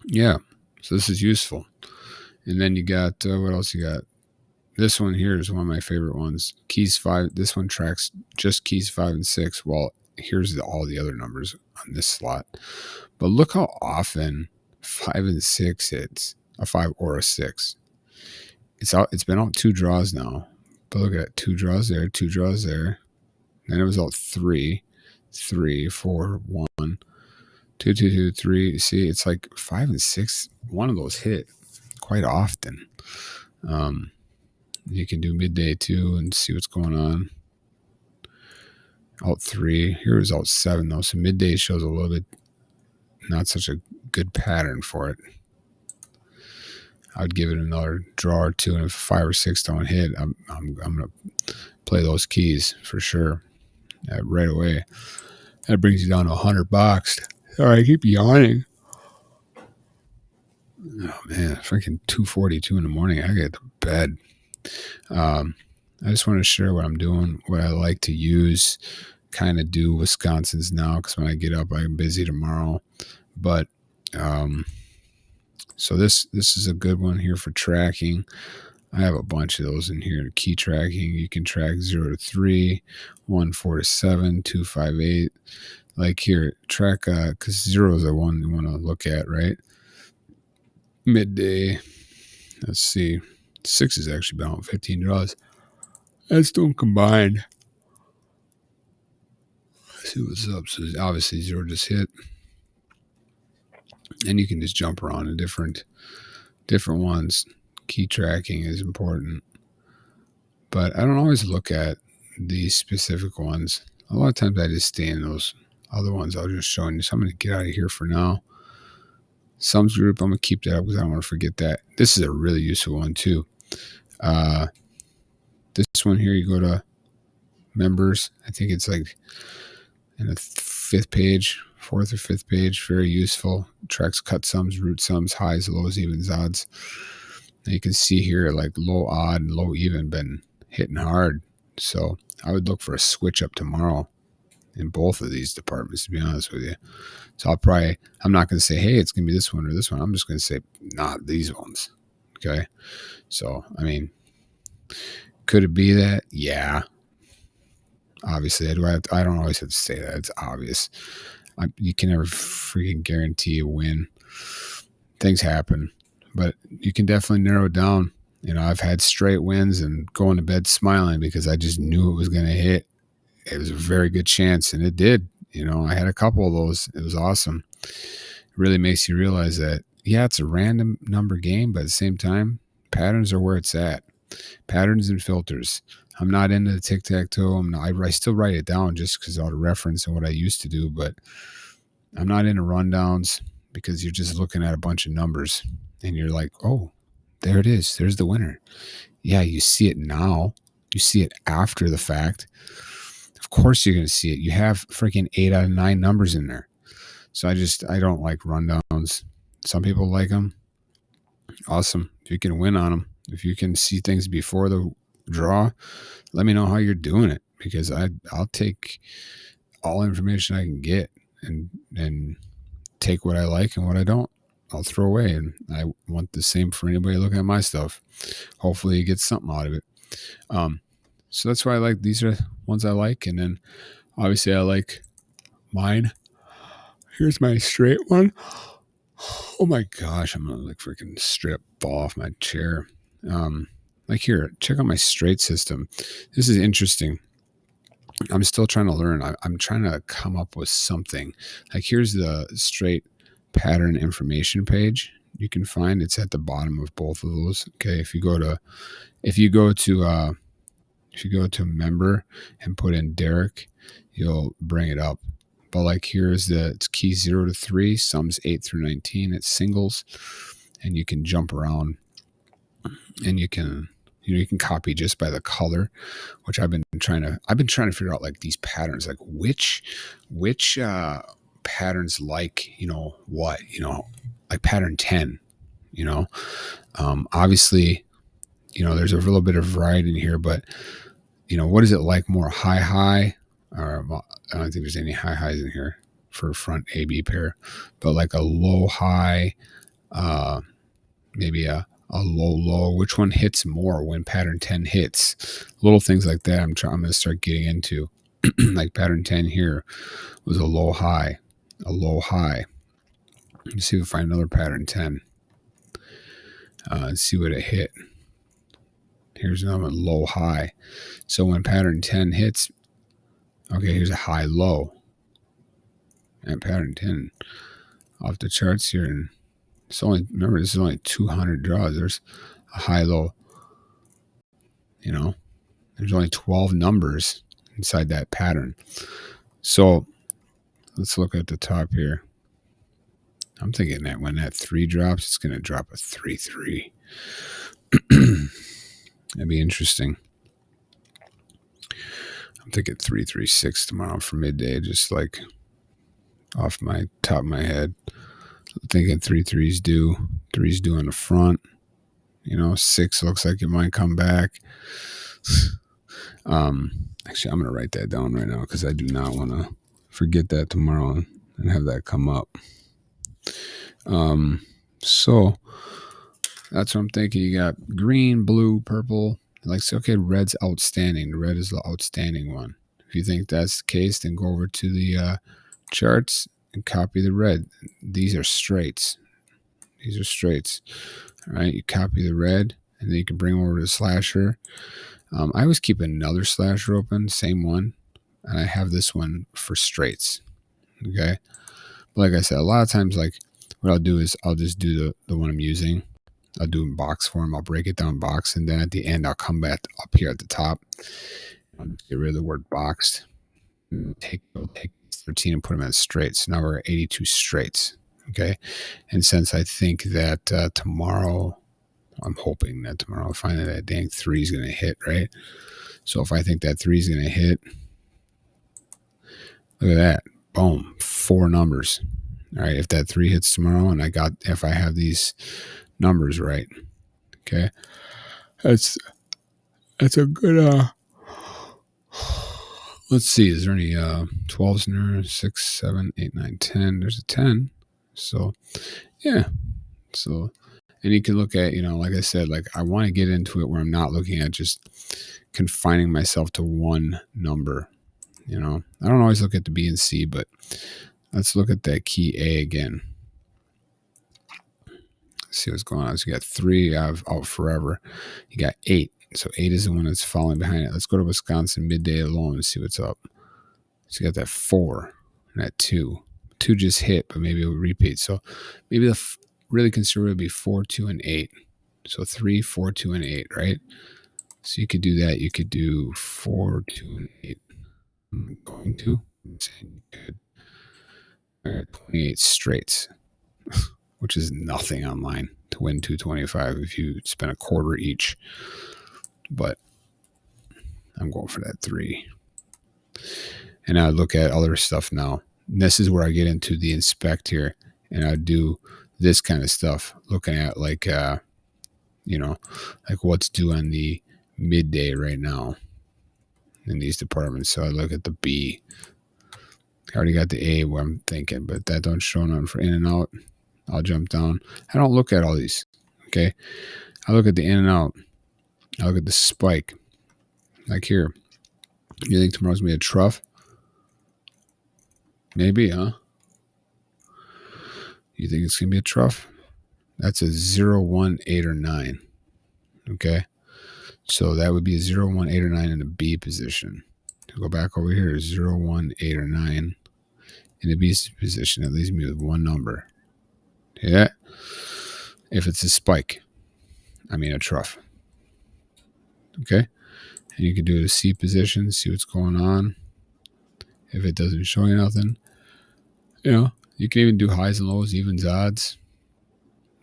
A: yeah, so this is useful. And then you got, what else you got? This one here is one of my favorite ones. Keys 5. This one tracks just keys 5 and 6. Well, here's all the other numbers on this slot. But look how often 5 and 6 hits. A 5 or a 6. It's been out 2 draws now. But look at it. 2 draws there, 2 draws there. Then it was out 3, 3, 4, 1, 2, 2, 2, 3. See, it's like 5 and 6. One of those hit quite often. You can do midday too and see what's going on. Out 3. Here is out 7 though. So midday shows a little bit not such a good pattern for it. I would give it another draw or 2, and if 5 or 6 don't hit, I'm gonna play those keys for sure right away. That brings you down to $100. Sorry, I keep yawning. Oh man, freaking 2:42 in the morning. I get to bed. I just want to share what I'm doing, what I like to use, kind of do Wisconsin's now because when I get up, I'm busy tomorrow. But so this is a good one here for tracking. I have a bunch of those in here. Key tracking, you can track 0 to 3, 1, 4 to 7, 2, 5, 8. Like here, track because 0 is the one you want to look at, right? Midday. Let's see. 6 is actually about 15 draws. Let's do them combined. Let's see what's up. So obviously 0 just hit. And you can just jump around to different ones. Key tracking is important. But I don't always look at these specific ones. A lot of times I just stay in those other ones I was just showing you. So I'm going to get out of here for now. Sums group, I'm going to keep that up because I don't want to forget that. This is a really useful one too. This one here, you go to members. I think it's like in the 4th or 5th page. Very useful. Tracks cut sums, root sums, highs, lows, evens, odds. And you can see here like low odd and low even been hitting hard. So I would look for a switch up tomorrow in both of these departments, to be honest with you. So I'm not going to say, hey, it's going to be this one or this one. I'm just going to say, not these ones. Okay. So, I mean, could it be that? Yeah. Obviously, I don't always have to say that. It's obvious. You can never freaking guarantee a win. Things happen, but you can definitely narrow it down. You know, I've had straight wins and going to bed smiling because I just knew it was going to hit. It was a very good chance, and it did. You know, I had a couple of those. It was awesome. It really makes you realize that, yeah, it's a random number game, but at the same time, patterns are where it's at. Patterns and filters. I'm not into the tic-tac-toe. I still write it down just because of all the reference and what I used to do, but I'm not into rundowns because you're just looking at a bunch of numbers and you're like, oh, there it is. There's the winner. Yeah, you see it now. You see it after the fact. Of course you're going to see it. You have freaking 8 out of 9 numbers in there. So I don't like rundowns. Some people like them. Awesome. If you can win on them, if you can see things before the draw, let me know how you're doing it, because I'll take all information I can get and take what I like, and what I don't, I'll throw away. And I want the same for anybody looking at my stuff. Hopefully you get something out of it. So that's why I like, these are ones I like. And then obviously I like mine. Here's my straight one. Oh my gosh, I'm gonna like freaking strip fall off my chair. Like here, check out my straight system. This is interesting. I'm still trying to learn. I'm trying to come up with something. Like here's the straight pattern information page you can find. It's at the bottom of both of those. Okay, if you go to member and put in Derek, you'll bring it up. But like here's it's key 0 to 3, sums 8 through 19. It's singles, and you can jump around, and you can copy just by the color, which I've been trying to figure out, like these patterns, like which patterns, like, what, like pattern 10, obviously, there's a little bit of variety in here, but what is it like, more high, or I don't think there's any high highs in here for front AB pair, but like a low high, maybe a low, which one hits more when pattern 10 hits, little things like that. I'm going to start getting into. Like pattern 10 here was a low high. Let's see if we find another pattern 10. Let's see what it hit. Here's another one, low high. So when pattern 10 hits, okay, here's a high low, and pattern 10 off the charts here. And remember, this is only 200 draws. There's a high low, there's only 12 numbers inside that pattern. So let's look at the top here. I'm thinking that when that 3 drops, it's going to drop a 3-3. That'd be interesting. I'm thinking 3-3-6 tomorrow for midday, just like off my top of my head. I'm thinking 3-3's due. 3's due on the front. 6 looks like it might come back. Actually, I'm going to write that down right now, because I do not want to forget that tomorrow and have that come up. So that's what I'm thinking. You got green, blue, purple. Like, so, okay, red's outstanding. The red is the outstanding one. If you think that's the case, then go over to the charts and copy the red. These are straights. All right, you copy the red, and then you can bring over the slasher. I always keep another slasher open, same one, and I have this one for straights. Okay, but like I said, a lot of times, like, what I'll do is I'll just do the one I'm using. I'll do in box form. I'll break it down box, and then at the end, I'll come back up here at the top. I'll get rid of the word boxed. Take 13 and put them as straights. So now we're at 82 straights. Okay, and since I think that tomorrow, I'm hoping that tomorrow I'll find that dang 3 is going to hit, right? So if I think that 3 is going to hit, look at that. Boom, 4 numbers. All right, if that 3 hits tomorrow, and if I have these numbers right, okay, that's a good. Let's see, is there any 12s in there? 6, 7, 8, 9, 10. There's a 10. So yeah, so, and you can look at, like I said, like I want to get into it where I'm not looking at just confining myself to one number. I don't always look at the B and C, but let's look at that key A again. see what's going on. So you got 3 out forever. You got 8. So 8 is the one that's falling behind it. Let's go to Wisconsin midday alone and see what's up. So you got that 4 and that 2. 2 just hit, but maybe it will repeat. So maybe the really conservative would be 4, 2, and 8. So 3, 4, 2, and 8, right? So you could do that. You could do 4, 2, and 8. I'm going to. I got 28 straights, which is nothing online to win 225 if you spend a quarter each. But I'm going for that 3. And I look at other stuff now. And this is where I get into the inspect here, and I do this kind of stuff, looking at like what's due on the midday right now in these departments. So I look at the B. I already got the A where I'm thinking, but that don't show none for in and out. I'll jump down. I don't look at all these. Okay. I look at the in and out. I look at the spike. Like here. You think tomorrow's gonna be a trough? Maybe, huh? You think it's gonna be a trough? That's a 0, 1, 8, or 9. Okay. So that would be a 0, 1, 8, or 9 in the B position. Go back over here, 0, 1, 8, or 9 in the B position. That leaves me with one number. See that? If it's a spike, I mean a trough. Okay? And you can do the C position, see what's going on. If it doesn't show you nothing, you can even do highs and lows, evens, odds.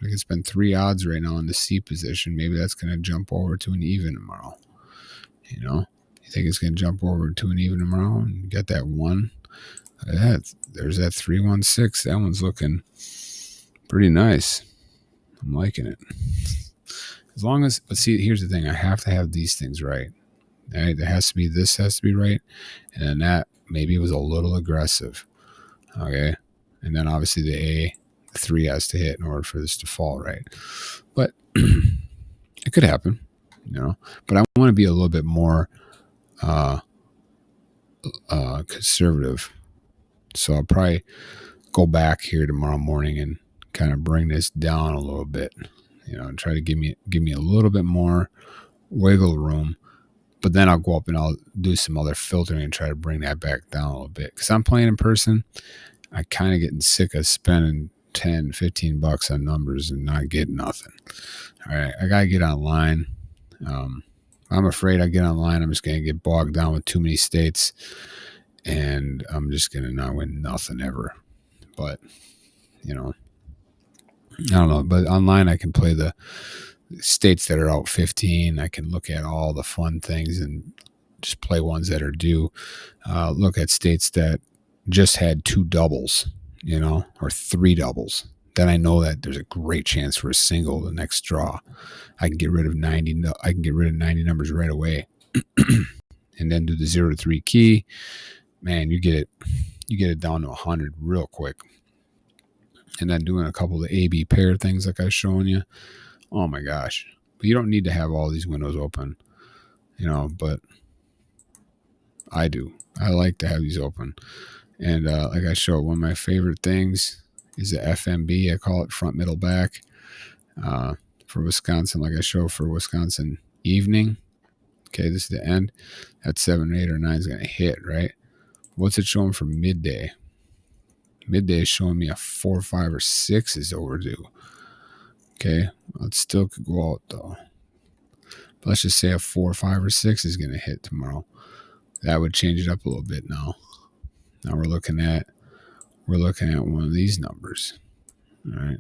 A: I can spend 3 odds right now in the C position. Maybe that's going to jump over to an even tomorrow. You think it's going to jump over to an even tomorrow and you got that 1? There's that 316. That one's looking pretty nice. I'm liking it. As long as, but see, here's the thing. I have to have these things right. Right? This has to be right. And then that maybe was a little aggressive. Okay. And then obviously the 3 has to hit in order for this to fall right. But it could happen, but I want to be a little bit more conservative. So I'll probably go back here tomorrow morning and kind of bring this down a little bit, and try to give me a little bit more wiggle room. But then I'll go up and I'll do some other filtering and try to bring that back down a little bit. Because I'm playing in person, I kind of getting sick of spending 10, 15 bucks on numbers and not getting nothing. All right, I got to get online. I'm afraid I get online, I'm just going to get bogged down with too many states, and I'm just going to not win nothing ever. But, I don't know. But online, I can play the states that are out 15. I can look at all the fun things and just play ones that are due. Look at states that just had 2 doubles, or 3 doubles. Then I know that there's a great chance for a single the next draw. I can get rid of 90. I can get rid of 90 numbers right away, and then do the 0 to 3 key. Man, you get it down to 100 real quick. And then doing a couple of the A/B pair things like I was showing you. Oh my gosh! But you don't need to have all these windows open, But I do. I like to have these open. And like I showed, one of my favorite things is the FMB. I call it front, middle, back. For Wisconsin, like I showed for Wisconsin evening. Okay, this is the end. That 7, 8, or 9 is going to hit, right? What's it showing for midday? Midday is showing me a 4, 5, or 6 is overdue. Okay, well, it still could go out though. But let's just say a 4, 5, or 6 is going to hit tomorrow. That would change it up a little bit now. Now we're looking at one of these numbers. All right.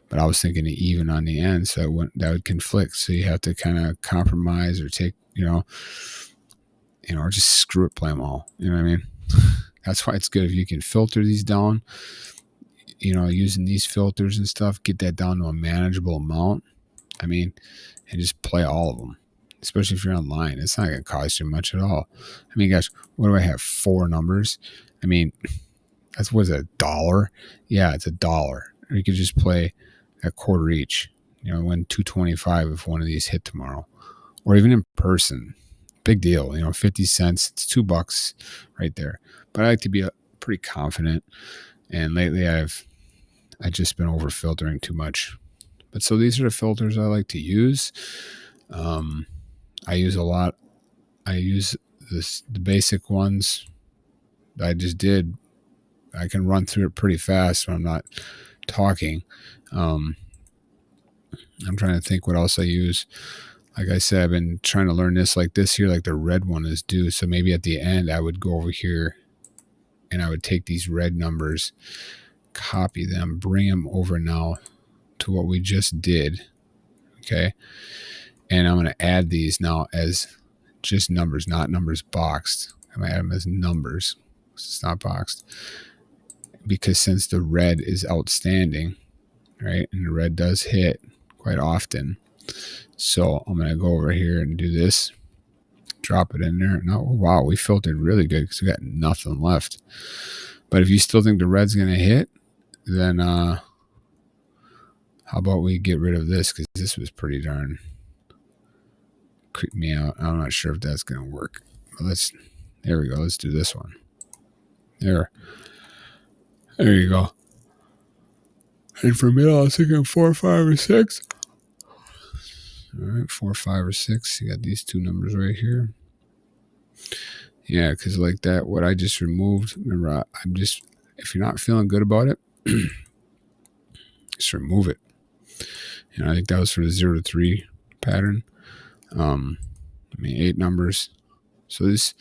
A: But I was thinking of even on the end, so that would conflict. So you have to kind of compromise or take, or just screw it, play them all. You know what I mean? That's why it's good if you can filter these down, using these filters and stuff, get that down to a manageable amount. And just play all of them, especially if you're online. It's not going to cost you much at all. Gosh, what do I have? 4 numbers. That's what is it, $1? Yeah, it's $1. Or you could just play a quarter each, win 225 if one of these hit tomorrow, or even in person. Big deal, 50 cents, it's $2 right there. But I like to be pretty confident. And lately I've I've just been over filtering too much. But so these are the filters I like to use. I use a lot. I use the basic ones I just did. I can run through it pretty fast when I'm not talking. I'm trying to think what else I use. Like I said, I've been trying to learn this. Like this here, like the red one is due. So maybe at the end, I would go over here and I would take these red numbers, copy them, bring them over now to what we just did. Okay. And I'm going to add these now as just numbers, not numbers boxed. I'm going to add them as numbers. It's not boxed. Because since the red is outstanding, right? And the red does hit quite often. So I'm going to go over here and do this. Drop it in there. No, wow, we filtered really good because we got nothing left. But if you still think the red's going to hit, then how about we get rid of this, because this was pretty darn creep me out. I'm not sure if that's going to work. But there we go. Let's do this one. There you go. And for middle, I was thinking 4, 5, or 6. All right, 4, 5, or 6. You got these two numbers right here. Yeah, because like that, what I just removed, remember, I'm just, if you're not feeling good about it, just remove it. I think that was for the 0 to 3 pattern. 8 numbers. So this,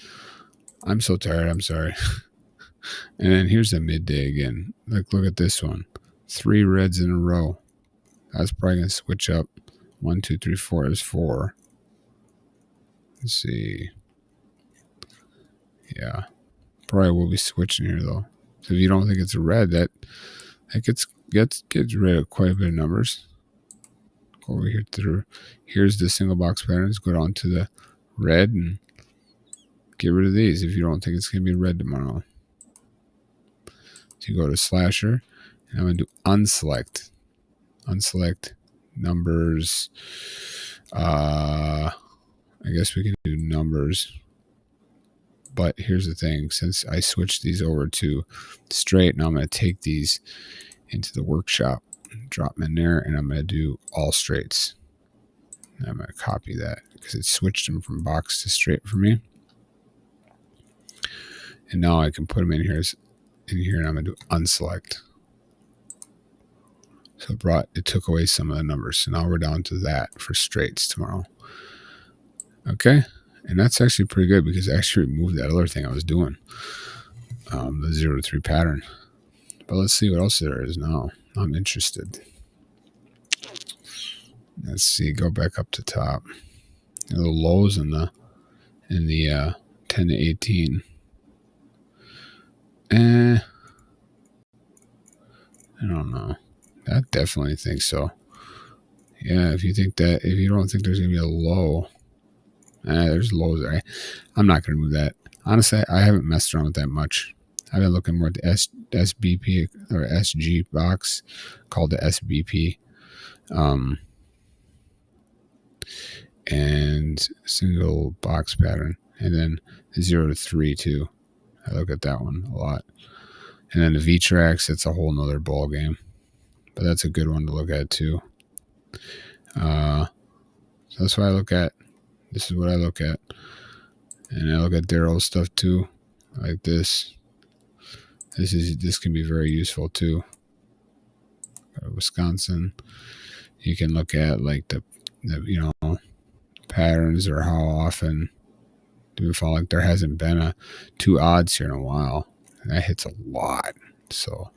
A: I'm so tired, I'm sorry. And then here's the midday again. Look at this one. 3 reds in a row. That's probably going to switch up. 1, 2, 3, 4 is 4. Let's see. Yeah. Probably will be switching here though. So if you don't think it's a red, that gets rid of quite a bit of numbers. Go over here here's the single box patterns. Go down to the red and get rid of these if you don't think it's going to be red tomorrow. So you go to slasher, and I'm going to do unselect. Unselect numbers. I guess we can do numbers. But here's the thing. Since I switched these over to straight, now I'm going to take these into the workshop, drop them in there, and I'm going to do all straights. And I'm going to copy that because it switched them from box to straight for me. And now I can put them in here, and I'm going to do unselect. So it took away some of the numbers. So now we're down to that for straights tomorrow. Okay. And that's actually pretty good because I actually removed that other thing I was doing, the 0 to 3 pattern. But let's see what else there is now. I'm interested. Let's see. Go back up to top. The lows in the 10 to 18. I don't know. I definitely think so. Yeah, if you don't think there's gonna be a low, there's lows there. I'm not gonna move that. Honestly, I haven't messed around with that much. I've been looking more at the SBP or SG box, called the SBP, and single box pattern, and then the 0 to 3 too. I look at that one a lot, and then the V-Tracks. It's a whole nother ball game, but that's a good one to look at too. So that's what I look at. This is what I look at, and I look at Daryl's stuff too, like this. This can be very useful too. Wisconsin, you can look at like the patterns or how often do we fall. Like there hasn't been 2 odds here in a while, and that hits a lot. So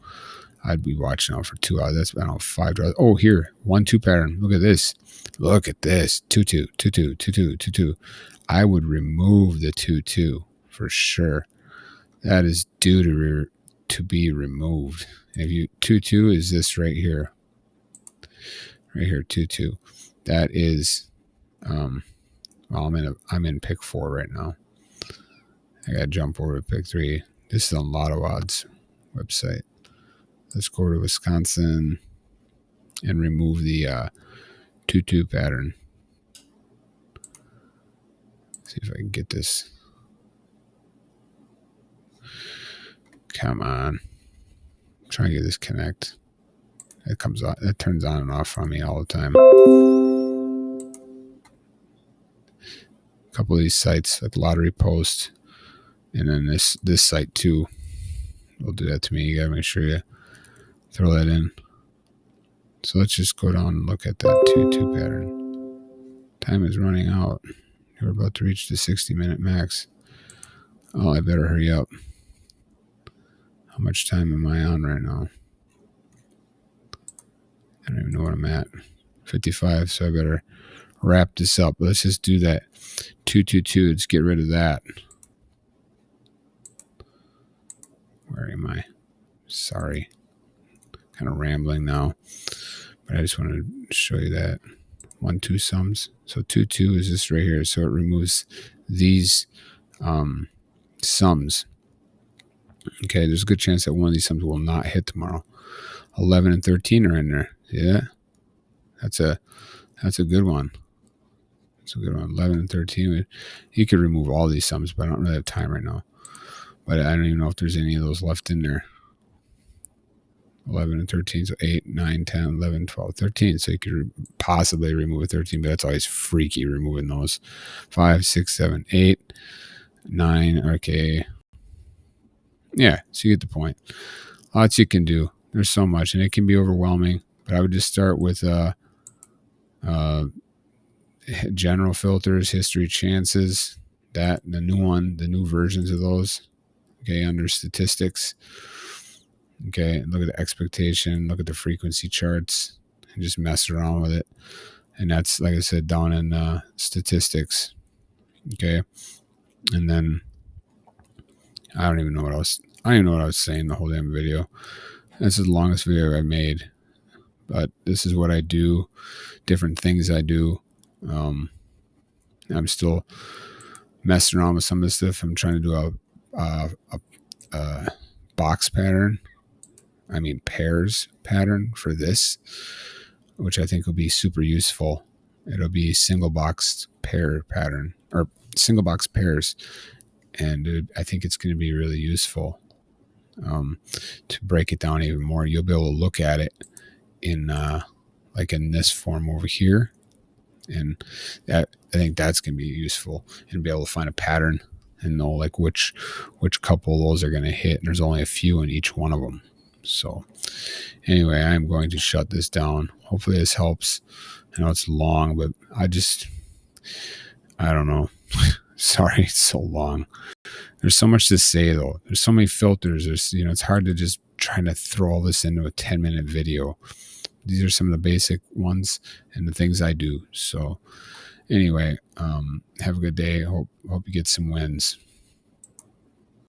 A: I'd be watching out for 2 odds. That's been 5 draws. Oh, here 1-2 pattern. Look at this. 2-2, 2-2, 2-2, 2-2. I would remove the 2-2 for sure. That is due to be removed. If you 2-2 is this right here. Right here, 2-2. That is well, I'm in pick 4 right now. I gotta jump over to pick 3. This is on Lotto Odds website. Let's go to Wisconsin and remove the 2-2 pattern. See if I can get this. Come on. I'm trying to get this connect. It comes on, it turns on and off on me all the time. A couple of these sites like Lottery Post, and then this site too will do that to me. You gotta make sure you throw that in. So let's just go down and look at that 2-2 pattern. Time is running out. We're about to reach the 60-minute max. Oh, I better hurry up. How much time am I on right now? I don't even know what I'm at. 55, so I better wrap this up. Let's just do that 2-2-2. Let's get rid of that. Where am I? Sorry. Kind of rambling now. But I just wanted to show you that. 1-2 sums. So 2-2 is this right here. So it removes these sums. Okay, there's a good chance that one of these sums will not hit tomorrow. 11 and 13 are in there. Yeah, that's a good one. That's a good one. 11 and 13. You could remove all these sums, but I don't really have time right now. But I don't even know if there's any of those left in there. 11 and 13, so 8, 9, 10, 11, 12, 13. So you could possibly remove a 13, but that's always freaky removing those. 5, 6, 7, 8, 9. Okay. Yeah, so you get the point. Lots you can do. There's so much, and it can be overwhelming. But I would just start with general filters, history, chances, that, the new versions of those. Okay, under statistics. Okay, look at the expectation, look at the frequency charts, and just mess around with it. And that's, like I said, down in statistics. Okay, and then I don't even know what I was saying the whole damn video. This is the longest video I made, but this is what I do, different things I do. I'm still messing around with some of this stuff. I'm trying to do a box pattern. I mean pairs pattern for this, which I think will be super useful. It'll be single box pair pattern, or single box pairs, and I think it's going to be really useful to break it down even more. You'll be able to look at it in like in this form over here, and that, I think that's going to be useful, and be able to find a pattern and know like which couple of those are going to hit, and there's only a few in each one of them. So anyway, I'm going to shut this down. Hopefully this helps. I know it's long, but I don't know. Sorry, it's so long. There's so much to say though. There's so many filters. It's hard to just try to throw all this into a 10-minute video. These are some of the basic ones and the things I do. So anyway, have a good day. Hope you get some wins.